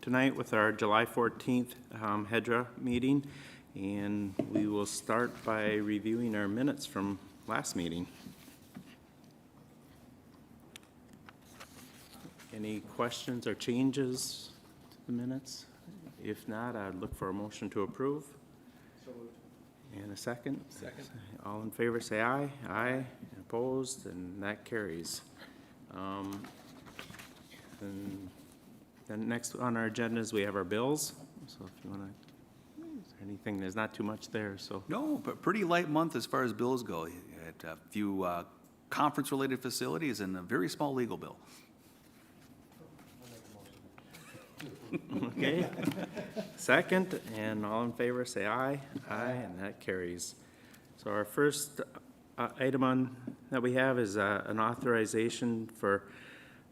tonight with our July 14th HEDRA meeting, and we will start by reviewing our minutes from last meeting. Any questions or changes to the minutes? If not, I'd look for a motion to approve. So moved. And a second? Second. All in favor say aye. Aye. Opposed, and that carries. And then next on our agenda is we have our bills. So if you want to, is there anything, there's not too much there, so. No, but pretty light month as far as bills go. You had a few conference-related facilities and a very small legal bill. Okay. Second, and all in favor say aye. Aye, and that carries. So our first item on that we have is an authorization for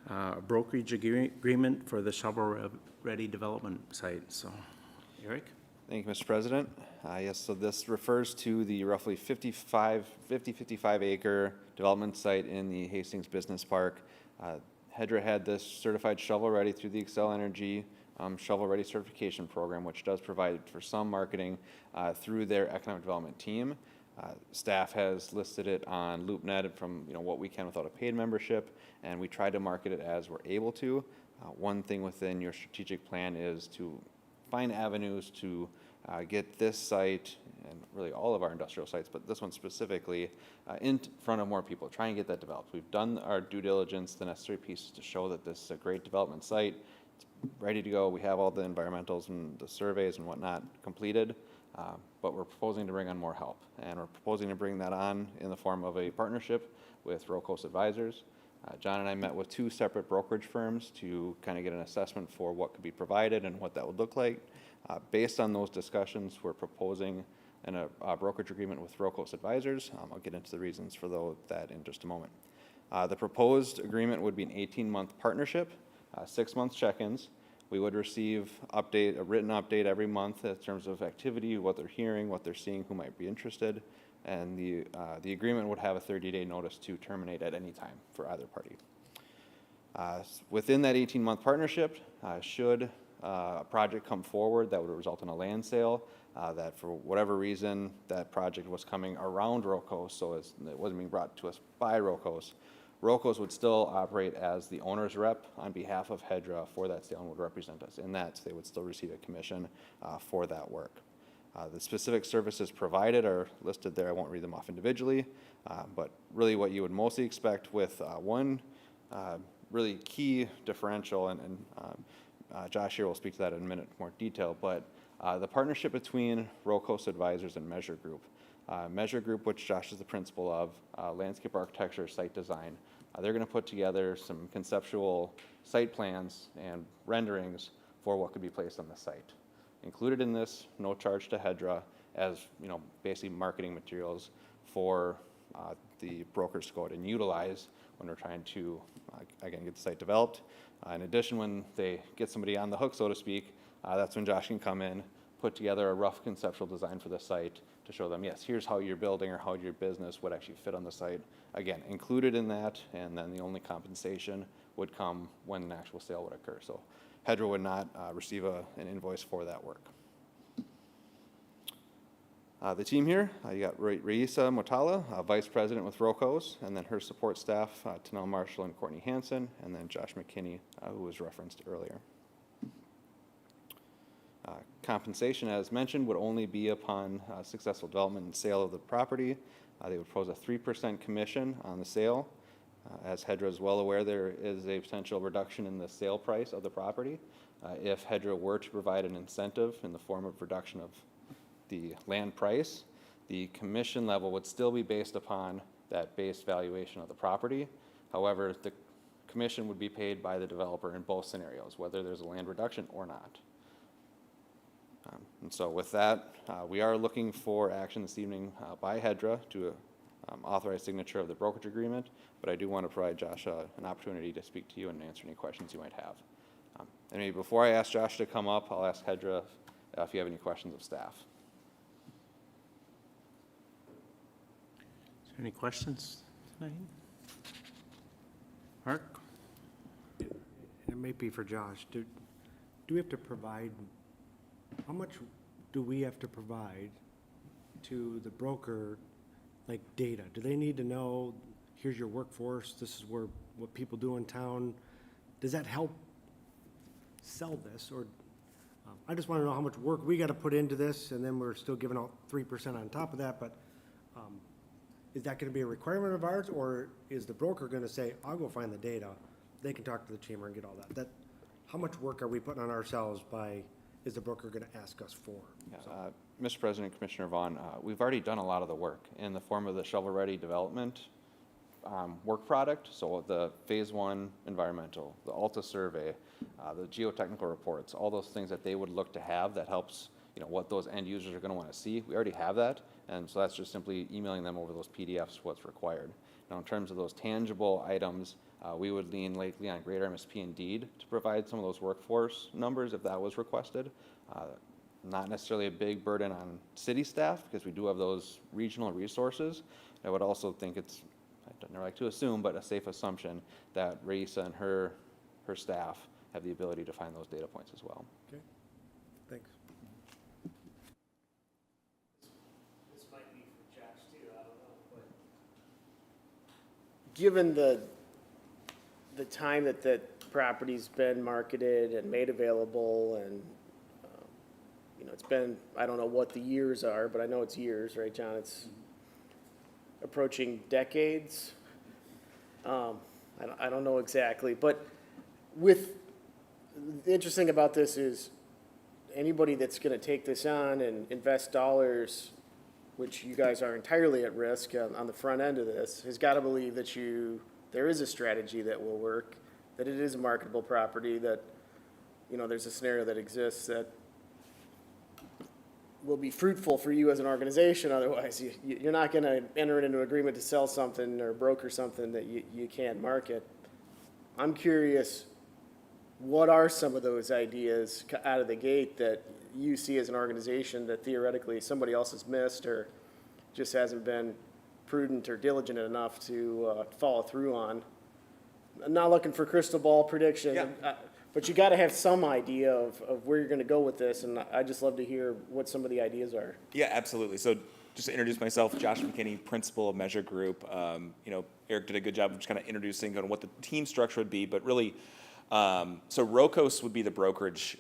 a brokerage agreement for the shovel-ready development site. So, Eric? Thank you, Mr. President. Yes, so this refers to the roughly 55 acre development site in the Hastings Business Park. HEDRA had this certified shovel-ready through the Excel Energy shovel-ready certification program, which does provide for some marketing through their economic development team. Staff has listed it on LoopNet from what we can without a paid membership, and we try to market it as we're able to. One thing within your strategic plan is to find avenues to get this site and really all of our industrial sites, but this one specifically, in front of more people, try and get that developed. We've done our due diligence, the necessary pieces to show that this is a great development site. It's ready to go. We have all the environmentals and the surveys and whatnot completed, but we're proposing to bring on more help. And we're proposing to bring that on in the form of a partnership with Rocos Advisors. John and I met with two separate brokerage firms to kind of get an assessment for what could be provided and what that would look like. Based on those discussions, we're proposing a brokerage agreement with Rocos Advisors. I'll get into the reasons for that in just a moment. The proposed agreement would be an 18-month partnership, 6 month check-ins. We would receive a written update every month in terms of activity, what they're hearing, what they're seeing, who might be interested, and the agreement would have a 30-day notice to terminate at any time for either party. Within that 18-month partnership, should a project come forward that would result in a land sale, that for whatever reason that project was coming around Rocos, so it wasn't being brought to us by Rocos, Rocos would still operate as the owner's rep on behalf of HEDRA for that sale and would represent us in that, so they would still receive a commission for that work. The specific services provided are listed there. I won't read them off individually, but really what you would mostly expect with one really key differential, and Josh here will speak to that in a minute more detail, but the partnership between Rocos Advisors and Measure Group. Measure Group, which Josh is the principal of, landscape architecture, site design. They're going to put together some conceptual site plans and renderings for what could be placed on the site. Included in this, no charge to HEDRA, as basically marketing materials for the brokers to go out and utilize when we're trying to, again, get the site developed. In addition, when they get somebody on the hook, so to speak, that's when Josh can come in, put together a rough conceptual design for the site to show them, yes, here's how your building or how your business would actually fit on the site. Again, included in that, and then the only compensation would come when an actual sale would occur. So HEDRA would not receive an invoice for that work. The team here, you got Raisa Motala, Vice President with Rocos, and then her support staff, Tanel Marshall and Courtney Hansen, and then Josh McKinney, who was referenced earlier. Compensation, as mentioned, would only be upon successful development and sale of the property. They would propose a 3% commission on the sale. As HEDRA is well aware, there is a potential reduction in the sale price of the property. If HEDRA were to provide an incentive in the form of reduction of the land price, the commission level would still be based upon that base valuation of the property. However, the commission would be paid by the developer in both scenarios, whether there's a land reduction or not. And so with that, we are looking for action this evening by HEDRA to authorize signature of the brokerage agreement, but I do want to provide Josh an opportunity to speak to you and answer any questions you might have. And maybe before I ask Josh to come up, I'll ask HEDRA if you have any questions of staff. Is there any questions tonight? Mark? It may be for Josh. do we have to provide, how much do we have to provide to the broker, like data? Do they need to know, here's your workforce, this is what people do in town? Does that help sell this? Or I just want to know how much work we got to put into this, and then we're still giving out 3% on top of that, but is that going to be a requirement of ours, or is the broker going to say, I'll go find the data, they can talk to the chamber and get all that? How much work are we putting on ourselves is the broker going to ask us for? Yeah, Mr. President, Commissioner Vaughn, we've already done a lot of the work in the form of the shovel-ready development work product. So the Phase 1 environmental, the Alta survey, the geotechnical reports, all those things that they would look to have that helps, what those end users are going to want to see. We already have that, and so that's just simply emailing them over those PDFs what's required. Now, in terms of those tangible items, we would lean likely on greater MSP and deed to provide some of those workforce numbers if that was requested. Not necessarily a big burden on city staff because we do have those regional resources. I would also think it's, I don't never like to assume, but a safe assumption that Raisa and her staff have the ability to find those data points as well. Okay, thanks. This might be for Josh too, I don't know, but given the time that property's been marketed and made available, and it's been, I don't know what the years are, but I know it's years, right, John? It's approaching decades. I don't know exactly, but the interesting about this is anybody that's going to take this on and invest dollars, which you guys are entirely at risk on the front end of this, has got to believe that there is a strategy that will work, that it is a marketable property, that there's a scenario that exists that will be fruitful for you as an organization. Otherwise, you're not going to enter into an agreement to sell something or broker something that you can't market. I'm curious, what are some of those ideas out of the gate that you see as an organization that theoretically somebody else has missed or just hasn't been prudent or diligent enough to follow through on? I'm not looking for crystal ball predictions. Yeah. But you got to have some idea of where you're going to go with this, and I'd just love to hear what some of the ideas are. Yeah, absolutely. So just to introduce myself, Josh McKinney, principal of Measure Group. Eric did a good job of just kind of introducing kind of what the team structure would be, but really, so Rocos would be the brokerage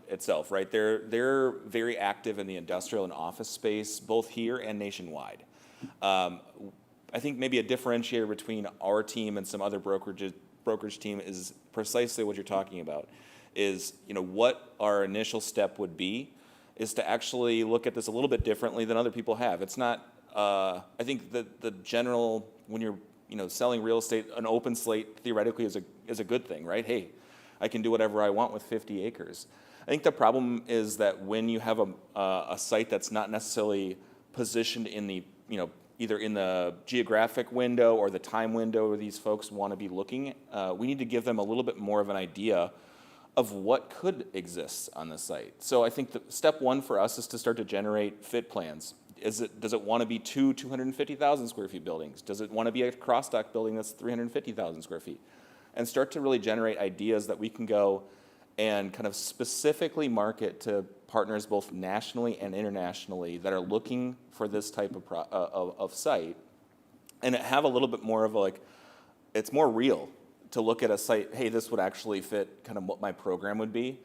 itself, right? They're very active in the industrial and office space, both here and nationwide. I think maybe a differentiator between our team and some other brokerage team is precisely what you're talking about, is what our initial step would be is to actually look at this a little bit differently than other people have. It's not, I think that the general, when you're selling real estate, an open slate theoretically is a good thing, right? Hey, I can do whatever I want with 50 acres. I think the problem is that when you have a site that's not necessarily positioned in the, either in the geographic window or the time window where these folks want to be looking, we need to give them a little bit more of an idea of what could exist on the site. So I think step one for us is to start to generate fit plans. Does it want to be 250,000 square feet buildings? Does it want to be a cross-dock building that's 350,000 square feet? And start to really generate ideas that we can go and kind of specifically market to partners both nationally and internationally that are looking for this type of site, and have a little bit more of it's more real to look at a site, hey, this would actually fit kind of what my program would be,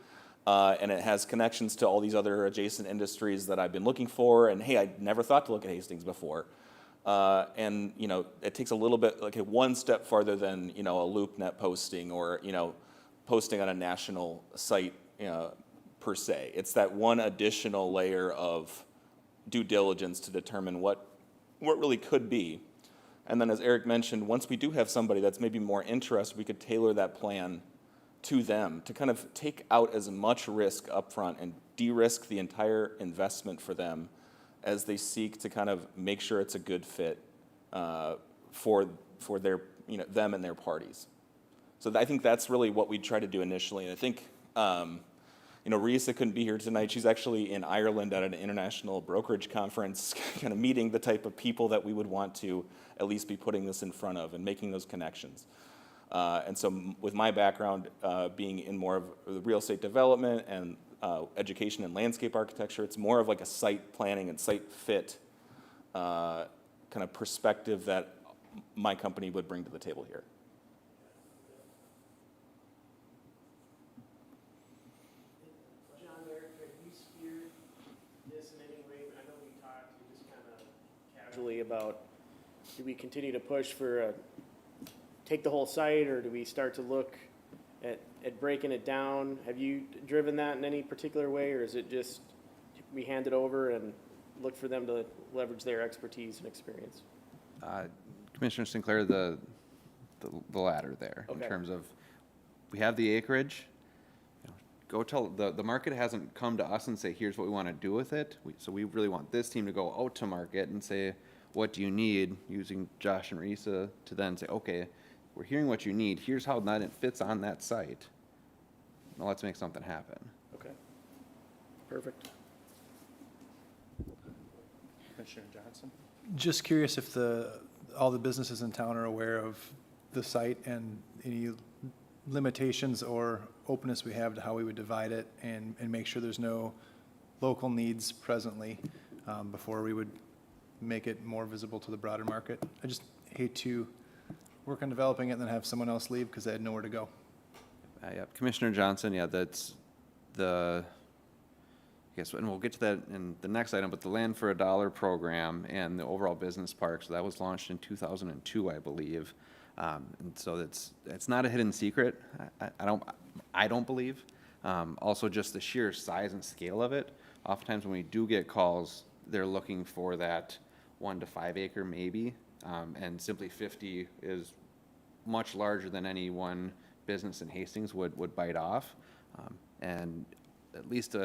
and it has connections to all these other adjacent industries that I've been looking for, and hey, I never thought to look at Hastings before. And it takes a little bit, one step farther than a LoopNet posting or posting on a national site per se. It's that one additional layer of due diligence to determine what really could be. And then, as Eric mentioned, once we do have somebody that's maybe more interested, we could tailor that plan to them to kind of take out as much risk up front and de-risk the entire investment for them as they seek to kind of make sure it's a good fit for their them and their parties. So I think that's really what we try to do initially. And I think Risa couldn't be here tonight. She's actually in Ireland at an international brokerage conference, kind of meeting the type of people that we would want to at least be putting this in front of and making those connections. And so with my background being in more of the real estate development and education and landscape architecture, it's more of like a site planning and site fit kind of perspective that my company would bring to the table here. John, Eric, have you steered this in any way? I know we talked just kind of casually about, do we continue to push for take the whole site, or do we start to look at breaking it down? Have you driven that in any particular way, or is it just we hand it over and look for them to leverage their expertise and experience? Commissioner Sinclair, the latter there, in Okay. terms of, we have the acreage, go tell, the market hasn't come to us and say, here's what we want to do with it. So we really want this team to go out to market and say, what do you need, using Josh and Risa to then say, okay, we're hearing what you need, here's how that it fits on that site. Now let's make something happen. Okay. Perfect. Commissioner Johnson? Just curious if all the businesses in town are aware of the site and any limitations or openness we have to how we would divide it and make sure there's no local needs presently before we would make it more visible to the broader market. I just hate to work on developing it and then have someone else leave because they had nowhere to go. Yeah, Commissioner Johnson, yeah, that's I guess, and we'll get to that in the next item, but the Land for a Dollar program and the overall business park, so that was launched in 2002, I believe. And so it's not a hidden secret, I don't believe. Also, just the sheer size and scale of it. Oftentimes when we do get calls, they're looking for that 1 to 5 acre maybe, and simply 50 is much larger than any one business in Hastings would bite off. And at least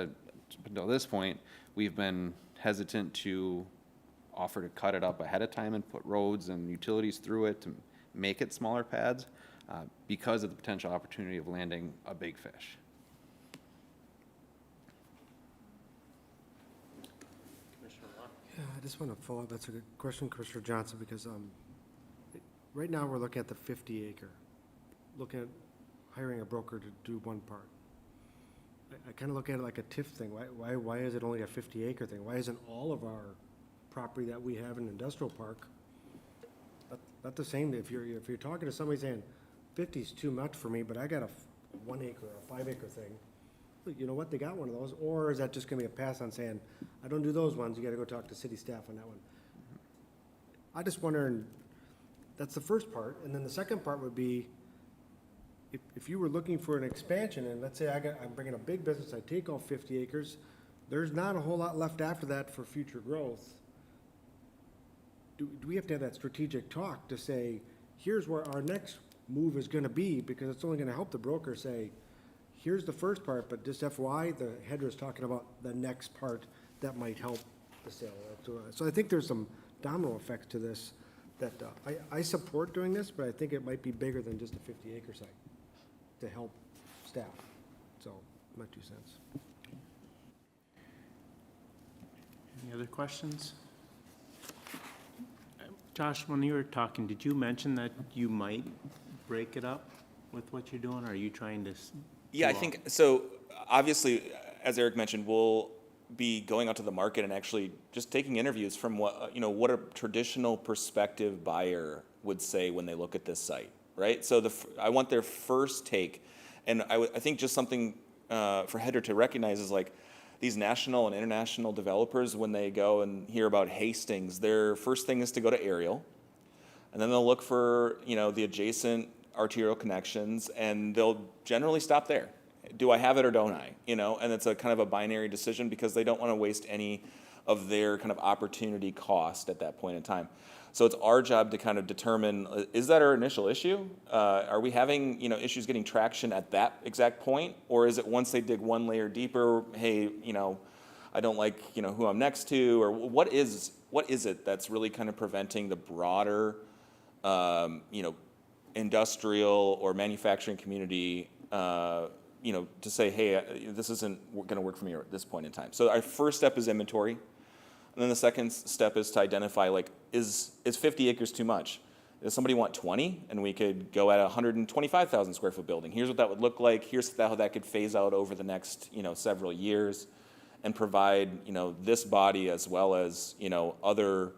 until this point, we've been hesitant to offer to cut it up ahead of time and put roads and utilities through it to make it smaller pads because of the potential opportunity of landing a big fish. Yeah, I just want to follow up. That's a good question, Commissioner Johnson, because right now we're looking at the 50 acre, looking at hiring a broker to do one part. I kind of look at it like a TIF thing. Why is it only a 50 acre thing? Why isn't all of our property that we have in industrial park not the same? If you're talking to somebody saying 50 is too much for me, but I got a 1 acre or 5 acre thing, you know what, they got one of those, or is that just gonna be a pass on saying, I don't do those ones, you gotta go talk to city staff on that one? I just wonder, that's the first part, and then the second part would be, if you were looking for an expansion, and let's say I'm bringing a big business, I take all 50 acres, there's not a whole lot left after that for future growth. Do we have to have that strategic talk to say, here's where our next move is gonna be, because it's only gonna help the broker say, here's the first part, but just FYI, the HEDRA is talking about the next part that might help the sale. So I think there's some domino effects to this that I support doing this, but I think it might be bigger than just a 50 acre site to help staff. So, my 2 cents. Any other questions? Josh, when you were talking, did you mention that you might break it up with what you're doing, or are you trying to? Yeah, I think, so obviously, as Eric mentioned, we'll be going out to the market and actually just taking interviews from what a traditional prospective buyer would say when they look at this site, right? So I want their first take, and I think just something for HEDRA to recognize is like these national and international developers, when they go and hear about Hastings, their first thing is to go to aerial, and then they'll look for, the adjacent arterial connections, and they'll generally stop there. Do I have it or don't I? And it's a kind of a binary decision because they don't want to waste any of their kind of opportunity cost at that point in time. So it's our job to kind of determine, is that our initial issue? Are we having, issues getting traction at that exact point? Or is it once they dig one layer deeper, hey, I don't like, who I'm next to, or what is it that's really kind of preventing the broader, industrial or manufacturing community, to say, hey, this isn't going to work for me at this point in time. So our first step is inventory. And then the second step is to identify, like, is 50 acres too much? Does somebody want 20? And we could go at a 125,000 square foot building. Here's what that would look like. Here's how that could phase out over the next, several years and provide, this body as well as, other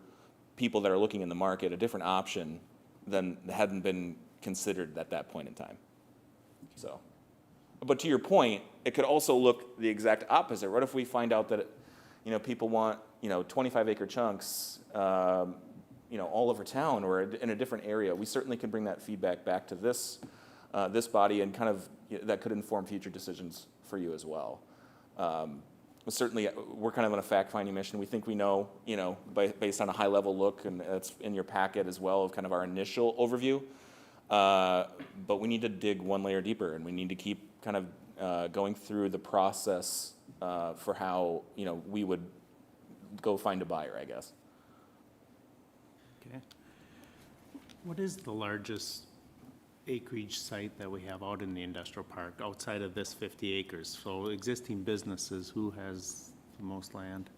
people that are looking in the market a different option than hadn't been considered at that point in time. So, but to your point, it could also look the exact opposite. What if we find out that, people want, 25-acre chunks, all over town or in a different area? We certainly can bring that feedback back to this body, and kind of that could inform future decisions for you as well. Certainly, we're kind of on a fact-finding mission. We think we know, based on a high-level look, and it's in your packet as well of kind of our initial overview. But we need to dig one layer deeper, and we need to keep kind of going through the process for how, we would go find a buyer, I guess. Okay. What is the largest acreage site that we have out in the industrial park outside of this 50 acres? So existing businesses, who has the most land?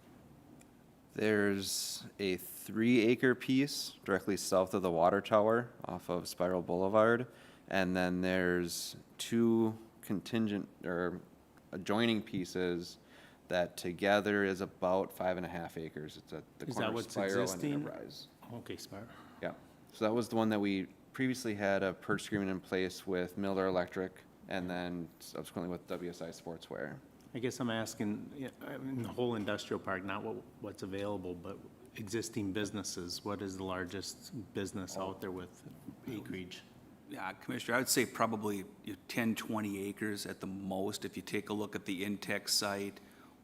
There's a 3-acre piece directly south of the water tower off of Spiral Boulevard. And then there's 2 contingent or adjoining pieces that together is about 5.5 acres. It's at the Is corner that of what's Spiral existing? and Enterprise. Okay, Spire. Yeah, so that was the one that we previously had a purchase agreement in place with Miller Electric, and then subsequently with WSI Sportswear. I guess I'm asking, in the whole industrial park, not what's available, but existing businesses, what is the largest business out there with acreage? Yeah, Commissioner, I would say probably 10, 20 acres at the most. If you take a look at the Intech site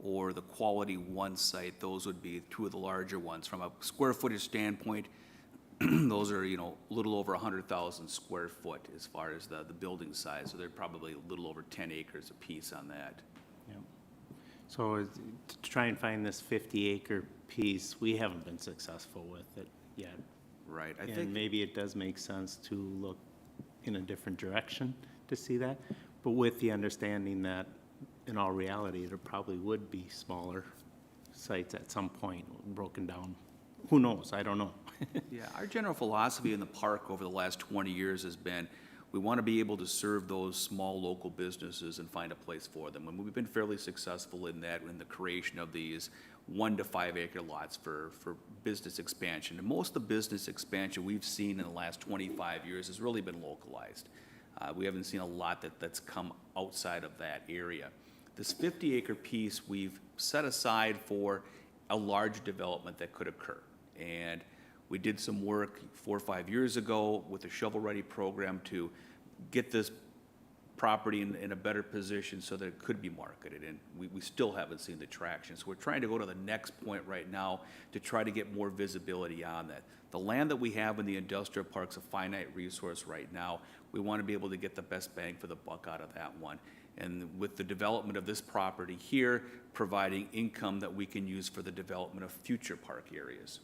or the Quality One site, those would be 2 of the larger ones. From a square footage standpoint, those are, a little over 100,000 square foot as far as the building size. So they're probably a little over 10 acres apiece on that. Yeah. So to try and find this 50-acre piece, we haven't been successful with it yet. Right, I And think. maybe it does make sense to look in a different direction to see that, but with the understanding that in all reality, there probably would be smaller sites at some point broken down. Who knows? I don't know. Yeah, our general philosophy in the park over the last 20 years has been, we want to be able to serve those small local businesses and find a place for them. And we've been fairly successful in that, in the creation of these 1 to 5 acre lots for business expansion. And most of the business expansion we've seen in the last 25 years has really been localized. We haven't seen a lot that's come outside of that area. This 50-acre piece we've set aside for a large development that could occur. And we did some work 4 or 5 years ago with the shovel-ready program to get this property in a better position so that it could be marketed, and we still haven't seen the traction. So we're trying to go to the next point right now to try to get more visibility on that. The land that we have in the industrial park's a finite resource right now. We want to be able to get the best bang for the buck out of that one. And with the development of this property here, providing income that we can use for the development of future park areas.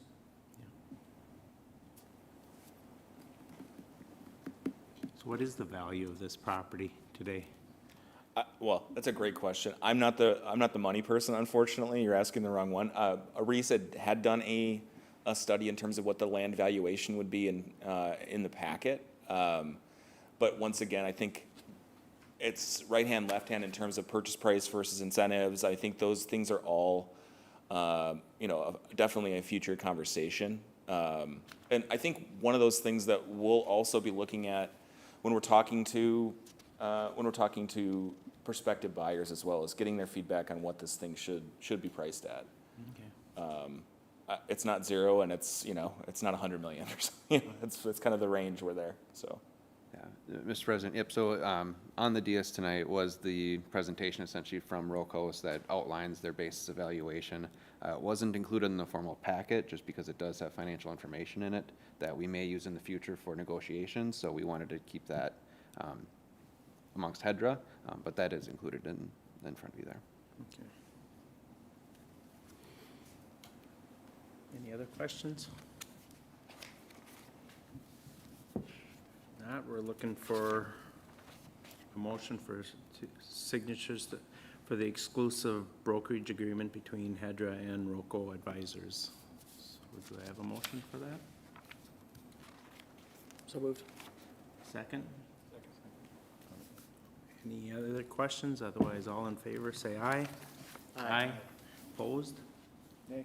So what is the value of this property today? Well, that's a great question. I'm not the money person, unfortunately. You're asking the wrong one. Reese had done a study in terms of what the land valuation would be in the packet. But once again, I think it's right hand, left hand in terms of purchase price versus incentives. I think those things are all, definitely a future conversation. And I think one of those things that we'll also be looking at when we're talking to prospective buyers as well is getting their feedback on what this thing should be priced at. Okay. It's not 0, and it's it's not 100 million or something. It's kind of the range we're there. So. Yeah, Mr. President, yep, so on the DS tonight was the presentation essentially from Rocos that outlines their basis evaluation. It wasn't included in the formal packet just because it does have financial information in it that we may use in the future for negotiations, so we wanted to keep that amongst HEDRA, but that is included in front of you there. Okay. Any other questions? Not, we're looking for a motion for signatures for the exclusive brokerage agreement between HEDRA and ROCO Advisors. So do I have a motion for that? So moved. Second? Any other questions? Otherwise, all in favor, say aye. Aye. Opposed? Nay.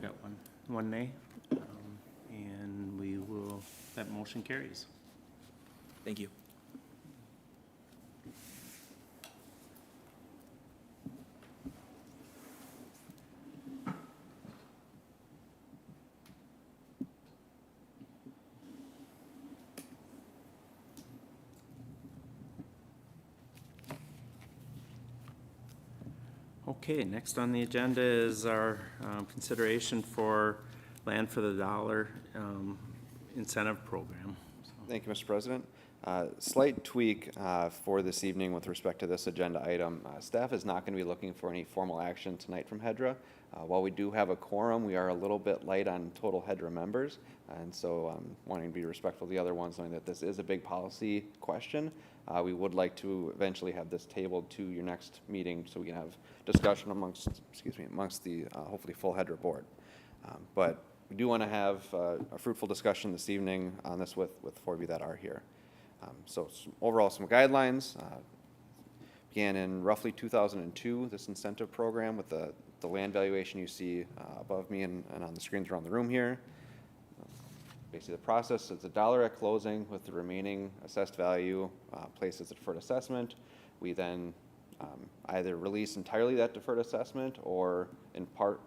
Got one nay. And we will, that motion carries. Thank you. Okay, next on the agenda is our consideration for Land for the Dollar incentive program. Thank you, Mr. President. Slight tweak for this evening with respect to this agenda item. Staff is not going to be looking for any formal action tonight from HEDRA. While we do have a quorum, we are a little bit light on total HEDRA members, and so wanting to be respectful of the other ones, knowing that this is a big policy question. We would like to eventually have this tabled to your next meeting so we can have discussion amongst the hopefully full HEDRA board. But we do want to have a fruitful discussion this evening on this with 4B that are here. So overall, some guidelines. Began in roughly 2002, this incentive program with the land valuation you see above me and on the screens around the room here. Basically, the process is $1 at closing with the remaining assessed value placed as a deferred assessment. We then either release entirely that deferred assessment or in part,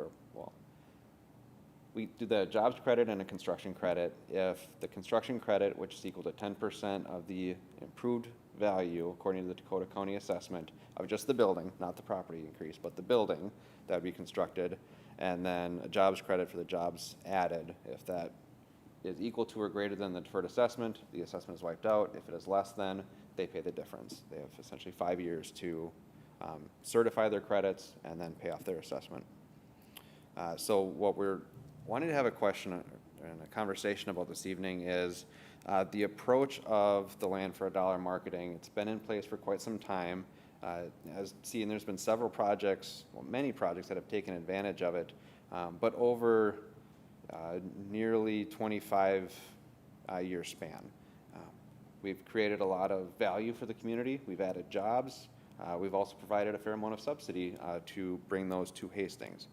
we do the jobs credit and a construction credit. If the construction credit, which is equal to 10% of the improved value, according to the Dakota County assessment, of just the building, not the property increase, but the building that would be constructed, and then a jobs credit for the jobs added. If that is equal to or greater than the deferred assessment, the assessment is wiped out. If it is less than, they pay the difference. They have essentially 5 years to certify their credits and then pay off their assessment. So what we're wanting to have a question and a conversation about this evening is the approach of the Land for a Dollar marketing. It's been in place for quite some time. As seen, there's been several projects, well, many projects that have taken advantage of it, but over nearly 25 year span. We've created a lot of value for the community. We've added jobs. We've also provided a fair amount of subsidy to bring those to Hastings.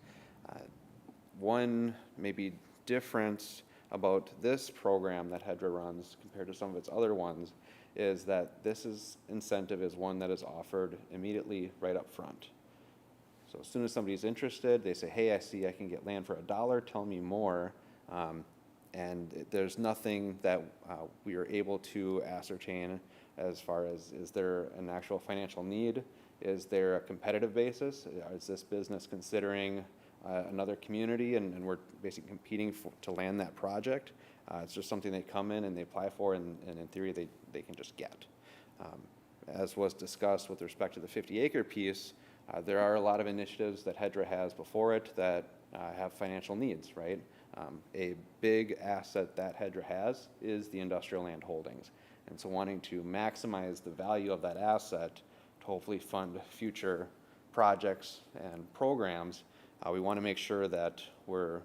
One maybe difference about this program that HEDRA runs compared to some of its other ones is that this incentive is one that is offered immediately right up front. So as soon as somebody's interested, they say, hey, I see I can get land for $1, tell me more. And there's nothing that we are able to ascertain as far as, is there an actual financial need? Is there a competitive basis? Is this business considering another community and we're basically competing to land that project? It's just something they come in and they apply for, and in theory they can just get. As was discussed with respect to the 50-acre piece, there are a lot of initiatives that HEDRA has before it that have financial needs, right? A big asset that HEDRA has is the industrial land holdings. And so wanting to maximize the value of that asset to hopefully fund future projects and programs, we want to make sure that we're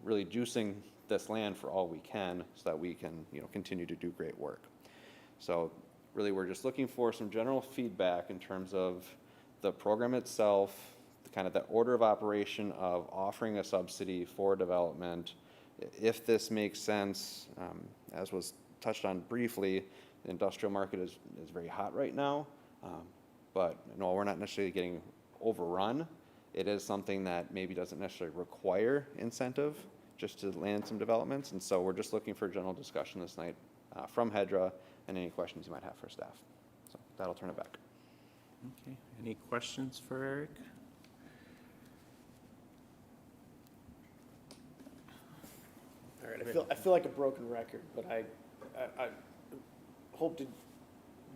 really juicing this land for all we can so that we can continue to do great work. So really we're just looking for some general feedback in terms of the program itself, kind of the order of operation of offering a subsidy for development. If this makes sense, as was touched on briefly, the industrial market is very hot right now, but no, we're not necessarily getting overrun. It is something that maybe doesn't necessarily require incentive just to land some developments, and so we're just looking for general discussion this night from HEDRA and any questions you might have for staff. So that'll turn it back. Okay, any questions for Eric? All right, I feel like a broken record, but I hope to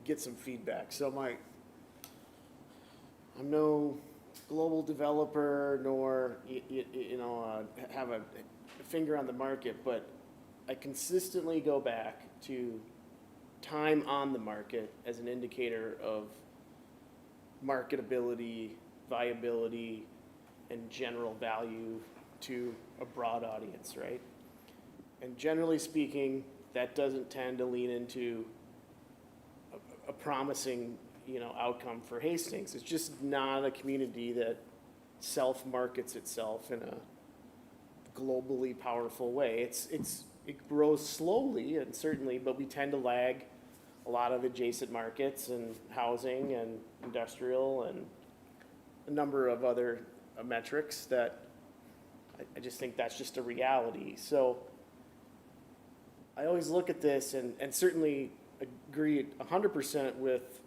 get some feedback. So I'm no global developer, nor have a finger on the market, but I consistently go back to time on the market as an indicator of marketability, viability, and general value to a broad audience, right? And generally speaking, that doesn't tend to lean into a promising, outcome for Hastings. It's just not a community that self-markets itself in a globally powerful way. It grows slowly and certainly, but we tend to lag a lot of adjacent markets and housing and industrial and a number of other metrics that I just think that's just a reality. So I always look at this and certainly agree 100% with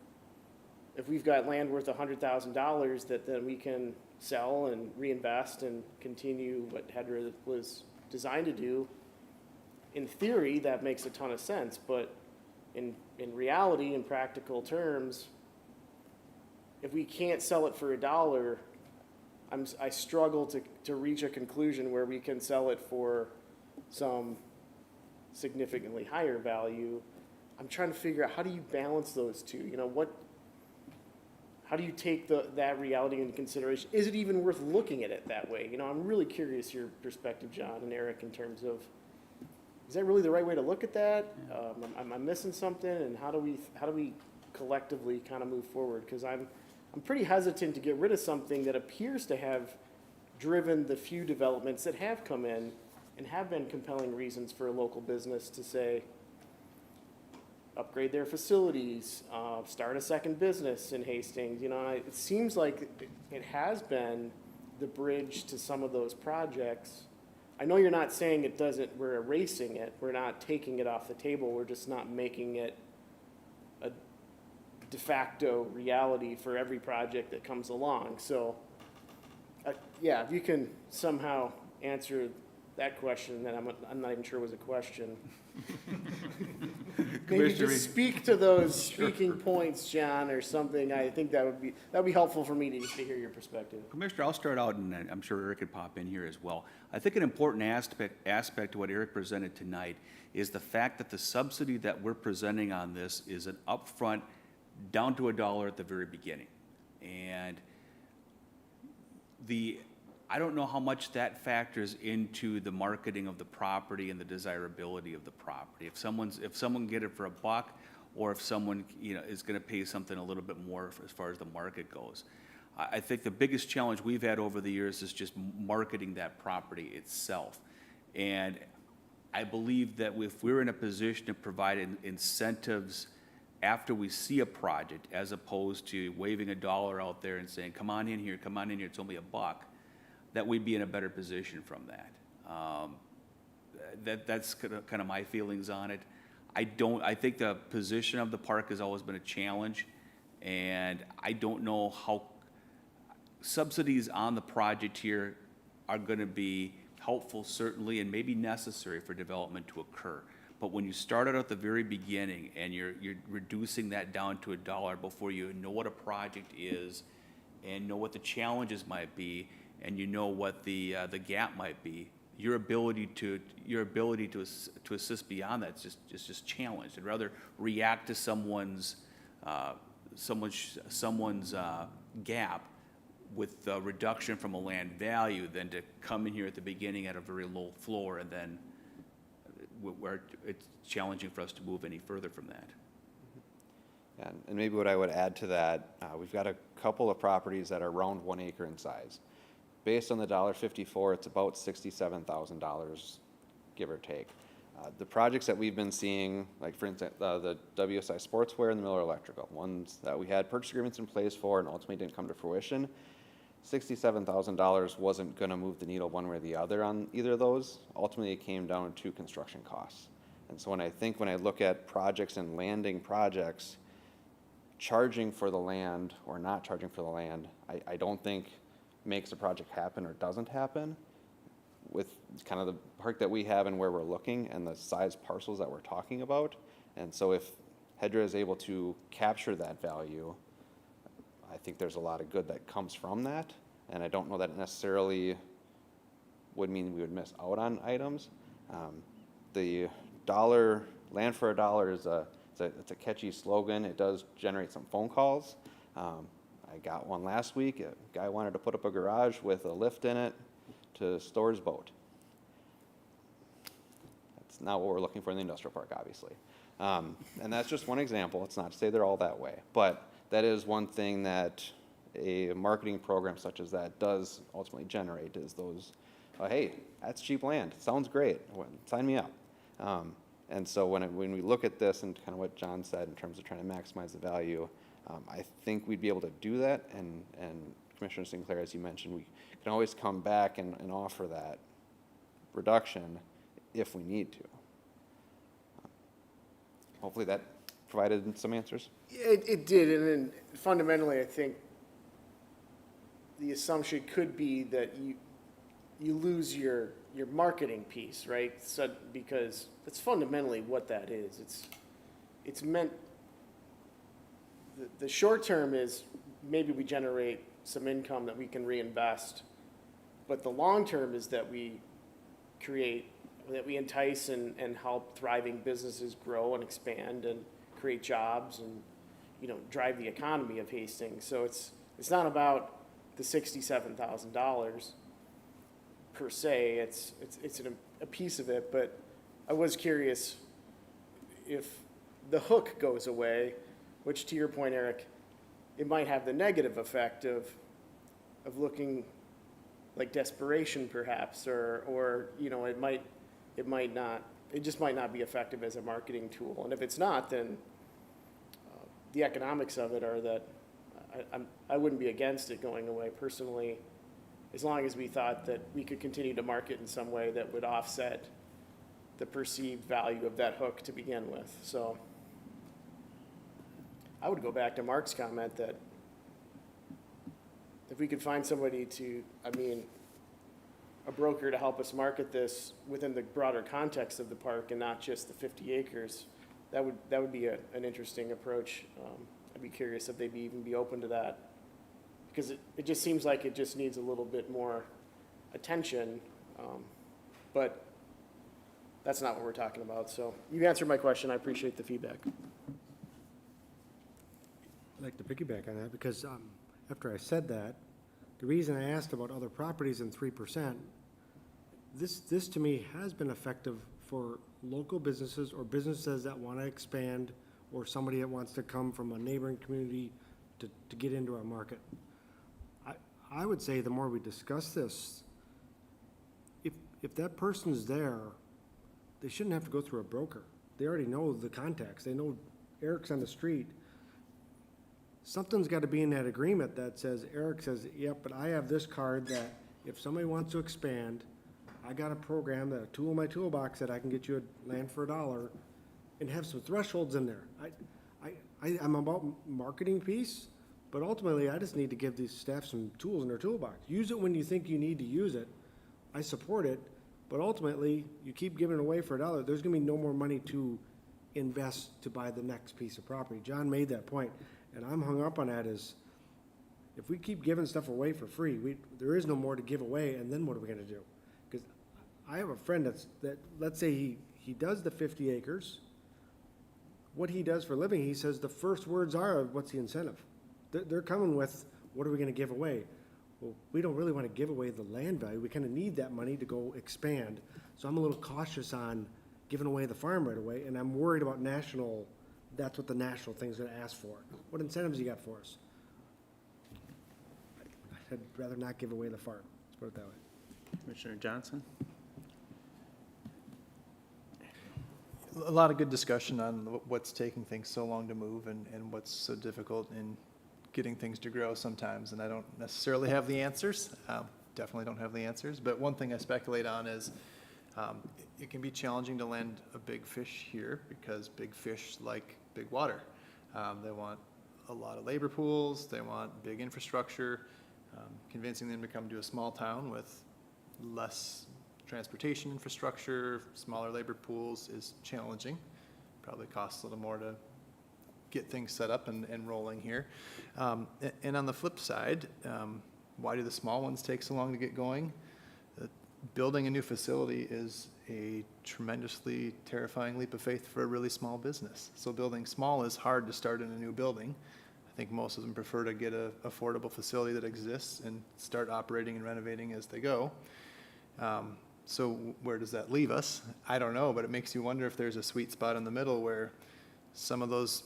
if we've got land worth $100,000 that then we can sell and reinvest and continue what HEDRA was designed to do. In theory, that makes a ton of sense, but in reality, in practical terms, if we can't sell it for $1, I struggle to reach a conclusion where we can sell it for some significantly higher value. I'm trying to figure out how do you balance those two? How do you take that reality into consideration? Is it even worth looking at it that way? I'm really curious your perspective, John and Eric, in terms of, is that really the right way to look at that? Am I missing something? And how do we collectively kind of move forward? Because I'm pretty hesitant to get rid of something that appears to have driven the few developments that have come in and have been compelling reasons for a local business to say, upgrade their facilities, start a second business in Hastings. It seems like it has been the bridge to some of those projects. I know you're not saying we're erasing it, we're not taking it off the table, we're just not making it a de facto reality for every project that comes along. So, yeah, if you can somehow answer that question, then I'm not even sure it was a question. Maybe just speak to those speaking points, John, or something. I think that would be helpful for me to hear your perspective. Commissioner, I'll start out, and I'm sure Eric could pop in here as well. I think an important aspect to what Eric presented tonight is the fact that the subsidy that we're presenting on this is an upfront, down to $1 at the very beginning. And I don't know how much that factors into the marketing of the property and the desirability of the property. If someone get it for $1, or if someone is going to pay something a little bit more as far as the market goes. I think the biggest challenge we've had over the years is just marketing that property itself. And I believe that if we're in a position to provide incentives after we see a project, as opposed to waving $1 out there and saying, come on in here, it's only $1, that we'd be in a better position from that. That's kind of my feelings on it. I think the position of the park has always been a challenge, and I don't know how subsidies on the project here are going to be helpful, certainly, and maybe necessary for development to occur. But when you start out at the very beginning and you're reducing that down to $1 before you know what a project is and know what the challenges might be, and you know what the gap might be, your ability to assist beyond that is just challenged. I'd rather react to someone's gap with the reduction from a land value than to come in here at the beginning at a very low floor and then where it's challenging for us to move any further from that. And maybe what I would add to that, we've got a couple of properties that are around 1 acre in size. Based on the $1.54, it's about $67,000, give or take. The projects that we've been seeing, like for instance, the WSI Sportswear and the Miller Electrical, ones that we had purchase agreements in place for and ultimately didn't come to fruition, $67,000 wasn't going to move the needle one way or the other on either of those. Ultimately, it came down to construction costs. And so when I look at projects and landing projects, charging for the land or not charging for the land, I don't think makes a project happen or doesn't happen with kind of the park that we have and where we're looking and the size parcels that we're talking about. And so if HEDRA is able to capture that value, I think there's a lot of good that comes from that. And I don't know that it necessarily would mean we would miss out on items. The land for $1 is it's a catchy slogan. It does generate some phone calls. I got one last week. A guy wanted to put up a garage with a lift in it to store his boat. That's That's not what we're looking for in the industrial park, obviously. And that's just one example. It's not to say they're all that way, but that is one thing that a marketing program such as that does ultimately generate, is those, hey, that's cheap land, sounds great, sign me up. And so when we look at this and kind of what John said in terms of trying to maximize the value, I think we'd be able to do that. And Commissioner Sinclair, as you mentioned, we can always come back and offer that reduction if we need to. Hopefully that provided some answers. It did, and then fundamentally, I think the assumption could be that you lose your marketing piece, right? So, because that's fundamentally what that is. It's meant, the short term is maybe we generate some income that we can reinvest, but the long term is that we entice and help thriving businesses grow and expand and create jobs and, drive the economy of Hastings. So it's not about the $67,000 per se. It's a piece of it, but I was curious if the hook goes away, which to your point, Eric, it might have the negative effect of looking like desperation perhaps, or it just might not be effective as a marketing tool. And if it's not, then the economics of it are that I wouldn't be against it going away personally, as long as we thought that we could continue to market in some way that would offset the perceived value of that hook to begin with. So I would go back to Mark's comment that if we could find somebody a broker to help us market this within the broader context of the park and not just the 50 acres, that would be an interesting approach. I'd be curious if they'd even be open to that, because it just seems like it just needs a little bit more attention, but that's not what we're talking about. So you answered my question. I appreciate the feedback. I'd like to piggyback on that, because after I said that, the reason I asked about other properties and 3%, this to me has been effective for local businesses or businesses that want to expand, or somebody that wants to come from a neighboring community to get into our market. I would say the more we discuss this, if that person's there, they shouldn't have to go through a broker. They already know the contacts. They know Eric's on the street. Something's got to be in that agreement that says, Eric says, yep, but I have this card that if somebody wants to expand, I got a program, that a tool in my toolbox that I can get you a land for $1, and have some thresholds in there. I'm about marketing piece, but ultimately I just need to give these staff some tools in their toolbox. Use it when you think you need to use it. I support it, but ultimately you keep giving it away for $1. There's going to be no more money to invest to buy the next piece of property. John made that point, and I'm hung up on that. Is if we keep giving stuff away for free, there is no more to give away, and then what are we going to do? Because I have a friend that let's say he does the 50 acres. What he does for a living, he says the first words are, what's the incentive? They're coming with, what are we going to give away? Well, we don't really want to give away the land value. We kind of need that money to go expand. So I'm a little cautious on giving away the farm right away, and I'm worried about that's what the national thing's going to ask for. What incentives you got for us? I'd rather not give away the farm. Let's put it that way. Commissioner Johnson? A lot of good discussion on what's taking things so long to move and what's so difficult in getting things to grow sometimes. And I don't necessarily have the answers. Definitely don't have the answers. But one thing I speculate on is it can be challenging to land a big fish here, because big fish like big water. They want a lot of labor pools. They want big infrastructure. Convincing them to come to a small town with less transportation infrastructure, smaller labor pools is challenging. Probably costs a little more to get things set up and rolling here. And on the flip side, why do the small ones take so long to get going? Building a new facility is a tremendously terrifying leap of faith for a really small business. So building small is hard to start in a new building. I think most of them prefer to get an affordable facility that exists and start operating and renovating as they go. So where does that leave us? I don't know, but it makes you wonder if there's a sweet spot in the middle where some of those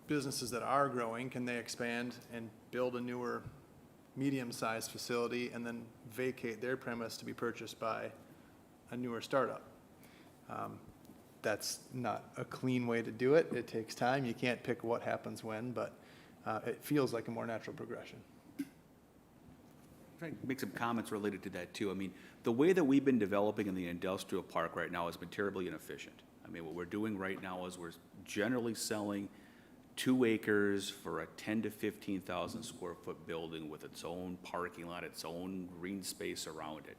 businesses that are growing, can they expand and build a newer medium-sized facility and then vacate their premise to be purchased by a newer startup? That's not a clean way to do it. It takes time. You can't pick what happens when, but it feels like a more natural progression. Trying to make some comments related to that too. I mean, the way that we've been developing in the industrial park right now has been terribly inefficient. I mean, what we're doing right now is we're generally selling 2 acres for a 10 to 15,000 square foot building with its own parking lot, its own green space around it.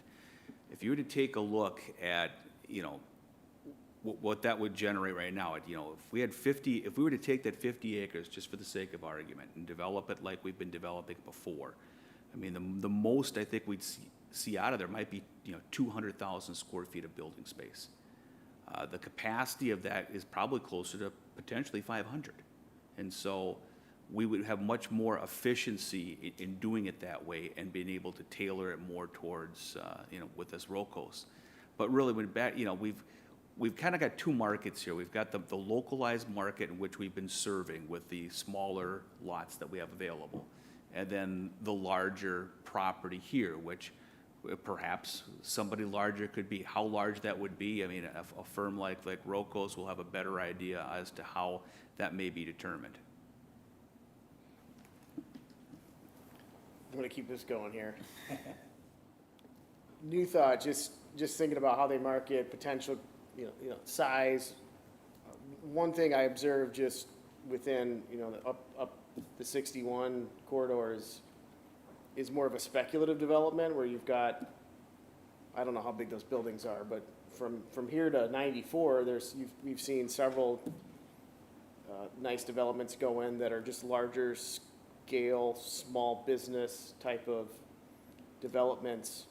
If you were to take a look at, you know, what that would generate right now, you know, if we were to take that 50 acres just for the sake of argument and develop it like we've been developing before, I mean, the most I think we'd see out of there might be, you know, 200,000 square feet of building space. The capacity of that is probably closer to potentially 500. And so we would have much more efficiency in doing it that way and being able to tailor it more towards, you know, with this Rocos. But really, you know, we've kind of got 2 markets here. We've got the localized market in which we've been serving with the smaller lots that we have available, and then the larger property here, which perhaps somebody larger could be. How large that would be, I mean, a firm like Rocos will have a better idea as to how that may be determined. I'm gonna keep this going here. New thought, just thinking about how they market, potential, you know, size. One thing I observed just within, you know, up the 61 corridors is more of a speculative development where you've got, I don't know how big those buildings are, but from here to 94, we've seen several nice developments go in that are just larger scale, small business type of developments.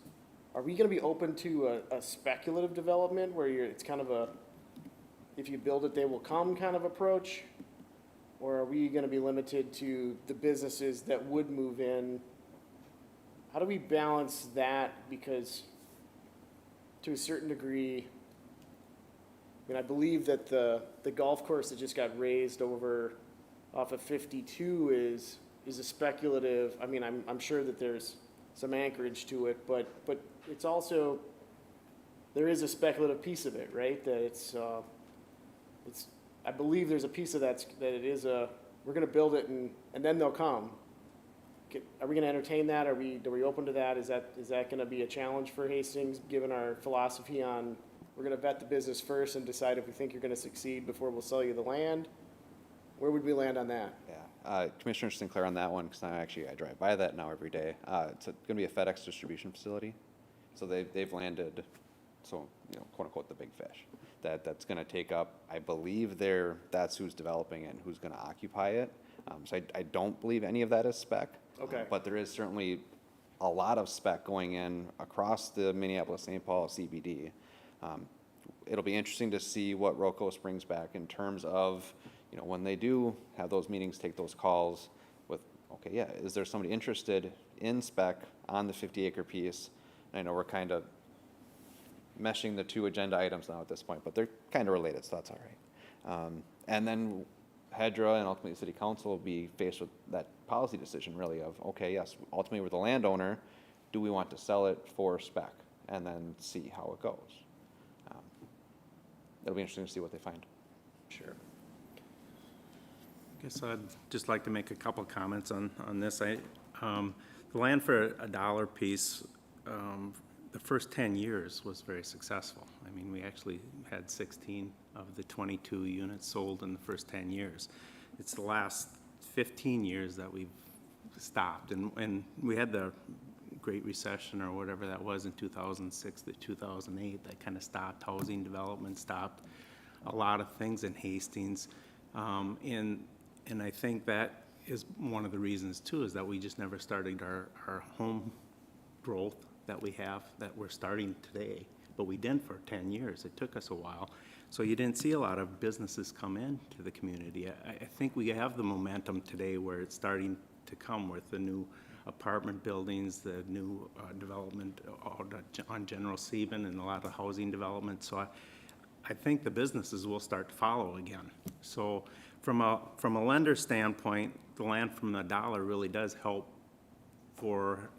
Are we going to be open to a speculative development where it's kind of a, if you build it, they will come kind of approach? Or are we going to be limited to the businesses that would move in? How do we balance that? Because to a certain degree, I mean, I believe that the golf course that just got raised over off of 52 is a speculative. I mean, I'm sure that there's some anchorage to it, but it's also, there is a speculative piece of it, right? That it's I believe there's a piece of that it is we're going to build it and then they'll come. Are we going to entertain that? Are we open to that? Is that going to be a challenge for Hastings, given our philosophy on we're going to vet the business first and decide if we think you're going to succeed before we'll sell you the land? Where would we land on that? Yeah, Commissioner Sinclair on that one, because I drive by that now every day. It's going to be a FedEx distribution facility, so they've landed, so, you know, quote unquote, the big fish. That's going to take up, I believe that's who's developing it and who's going to occupy it. So I don't believe any of that is spec. Okay. But there is certainly a lot of spec going in across the Minneapolis-St. Paul CBD. It'll be interesting to see what Rocos brings back in terms of, you know, when they do have those meetings, take those calls with, okay, yeah, is there somebody interested in spec on the 50-acre piece? And I know we're kind of meshing the 2 agenda items now at this point, but they're kind of related, so that's all right. And then HEDRA and ultimately the city council will be faced with that policy decision really of, okay, yes, ultimately we're the landowner, do we want to sell it for spec? And then see how it goes. It'll be interesting to see what they find. Sure. I guess I'd just like to make a couple comments on this. The land for $1 piece, the first 10 years was very successful. I mean, we actually had 16 of the 22 units sold in the first 10 years. It's the last 15 years that we've stopped, and we had the Great Recession or whatever that was in 2006 to 2008 that kind of stopped housing development, stopped a lot of things in Hastings, and I think that is one of the reasons too, is that we just never started our home growth that we have, that we're starting today, but we didn't for 10 years. It took us a while. So you didn't see a lot of businesses come into the community. I think we have the momentum today where it's starting to come with the new apartment buildings, the new development on General Stephen and a lot of housing development. So I think the businesses will start to follow again. So from a lender standpoint, the land from the dollar really does help for,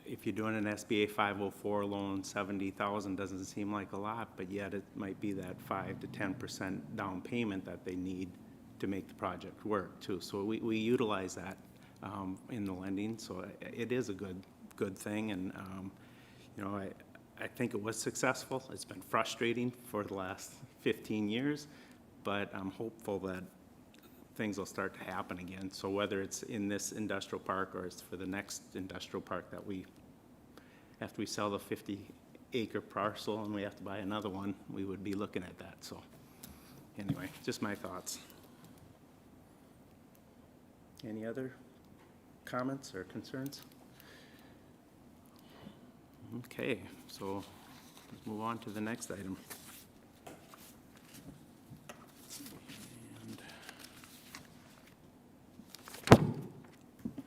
if you're doing an SBA 504 loan, 70,000 doesn't seem like a lot, but yet it might be that 5 to 10% down payment that they need to make the project work too. So we utilize that in the lending, so it is a good thing. And you know, I think it was successful. It's been frustrating for the last 15 years, but I'm hopeful that things will start to happen again. So whether it's in this industrial park or it's for the next industrial park that after we sell the 50-acre parcel and we have to buy another one, we would be looking at that. So anyway, just my thoughts. Any other comments or concerns? Okay, so let's move on to the next item.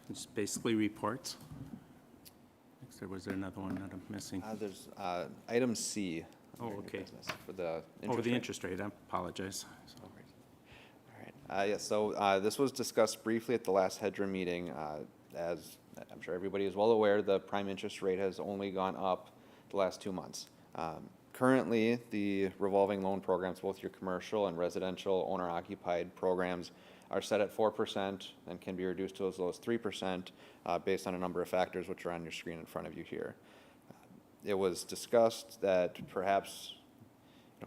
It's basically reports. Was there another one that I'm missing? There's item C. Oh, under new okay. business For the Oh, the rate. interest rate, I apologize. So- All right. Yeah, so this was discussed briefly at the last HEDRA meeting. As I'm sure everybody is well aware, the prime interest rate has only gone up the last 2 months. Currently, the revolving loan programs, both your commercial and residential owner-occupied programs, are set at 4% and can be reduced to as low as 3% based on a number of factors which are on your screen in front of you here. It was discussed that perhaps,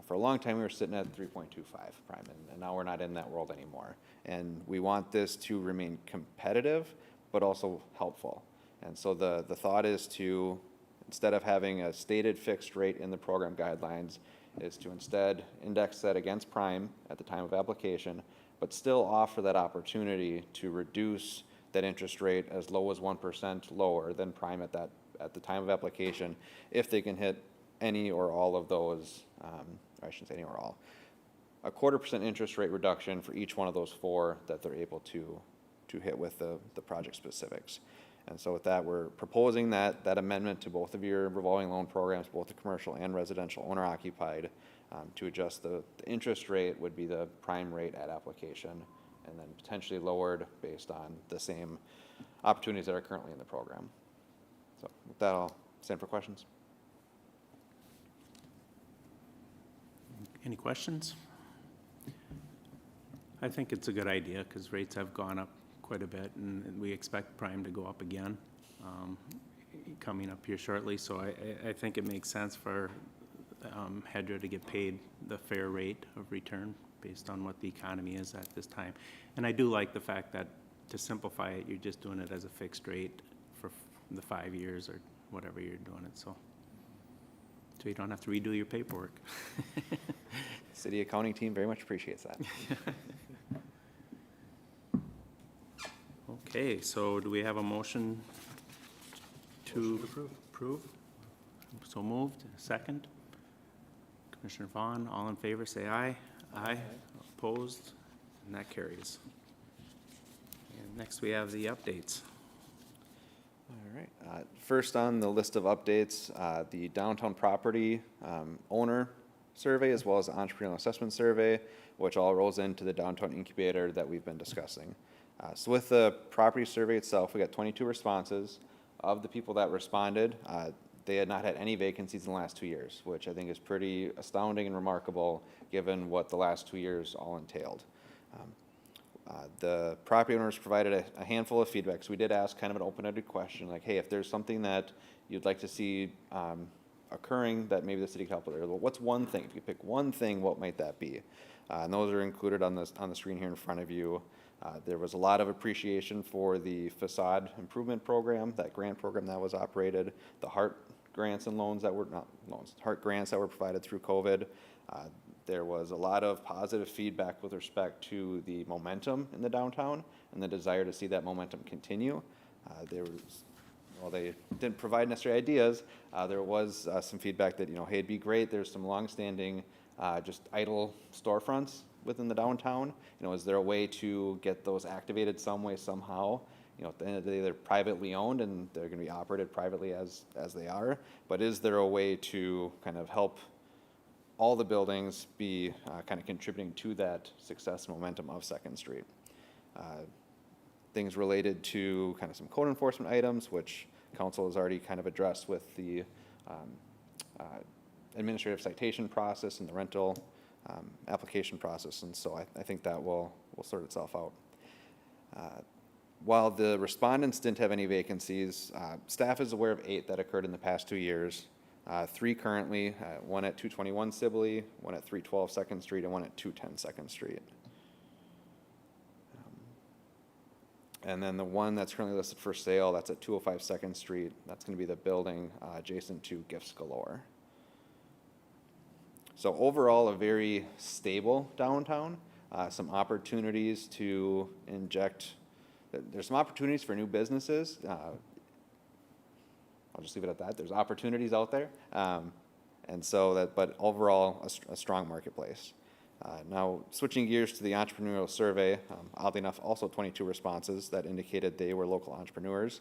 for a long time we were sitting at 3.25 prime, and now we're not in that world anymore. And we want this to remain competitive, but also helpful. And so the thought is to, instead of having a stated fixed rate in the program guidelines, is to instead index that against prime at the time of application, but still offer that opportunity to reduce that interest rate as low as 1% lower than prime at the time of application, if they can hit any or all of those, I shouldn't say any or all, 0.25% interest rate reduction for each one of those 4 that they're able to hit with the project specifics. And so with that, we're proposing that amendment to both of your revolving loan programs, both the commercial and residential owner-occupied, to adjust the interest rate would be the prime rate at application, and then potentially lowered based on the same opportunities that are currently in the program. So with that, I'll stand for questions. Any questions? I think it's a good idea because rates have gone up quite a bit, and we expect prime to go up again coming up here shortly. So I think it makes sense for HEDRA to get paid the fair rate of return based on what the economy is at this time. And I do like the fact that, to simplify it, you're just doing it as a fixed rate for the 5 years or whatever you're doing it, so you don't have to redo your paperwork. City accounting team very much appreciates that. Okay, so do we have a motion to approve? So moved. Second? Commissioner Vaughn, all in favor, say aye. Aye. Opposed? And that carries. And next we have the updates. All right. First on the list of updates, the downtown property owner survey, as well as the entrepreneurial assessment survey, which all rolls into the downtown incubator that we've been discussing. So with the property survey itself, we got 22 responses. Of the people that responded, they had not had any vacancies in the last 2 years, which I think is pretty astounding and remarkable given what the last 2 years all entailed. The property owners provided a handful of feedback. So we did ask kind of an open-ended question, like, hey, if there's something that you'd like to see occurring that maybe the city could help with, or what's one thing? If you pick one thing, what might that be? And those are included on the screen here in front of you. There was a lot of appreciation for the facade improvement program, that grant program that was operated, the HEART grants and loans that were, not loans, HEART grants that were provided through COVID. There was a lot of positive feedback with respect to the momentum in the downtown and the desire to see that momentum continue. There was, while they didn't provide necessary ideas, there was some feedback that, hey, it'd be great. There's some longstanding just idle storefronts within the downtown. Is there a way to get those activated some way, somehow? you know, at the end of the day, they're privately owned and they're gonna be operated privately as they are. But is there a way to kind of help all the buildings be kind of contributing to that success and momentum of Second Street? Things related to kind of some code enforcement items, which council has already kind of addressed with the administrative citation process and the rental application process, and so I think that will sort itself out. While the respondents didn't have any vacancies, staff is aware of 8 that occurred in the past 2 years. 3 currently, one at 221 Sibley, one at 312 Second Street, and one at 210 Second Street. And then the one that's currently listed for sale, that's at 205 Second Street. That's going to be the building adjacent to Gifts Galore. So overall, a very stable downtown. Some opportunities to inject, there's some opportunities for new businesses. I'll just leave it at that. There's opportunities out there. And so that, but overall, a strong marketplace. Now, switching gears to the entrepreneurial survey, oddly enough, also 22 responses that indicated they were local entrepreneurs.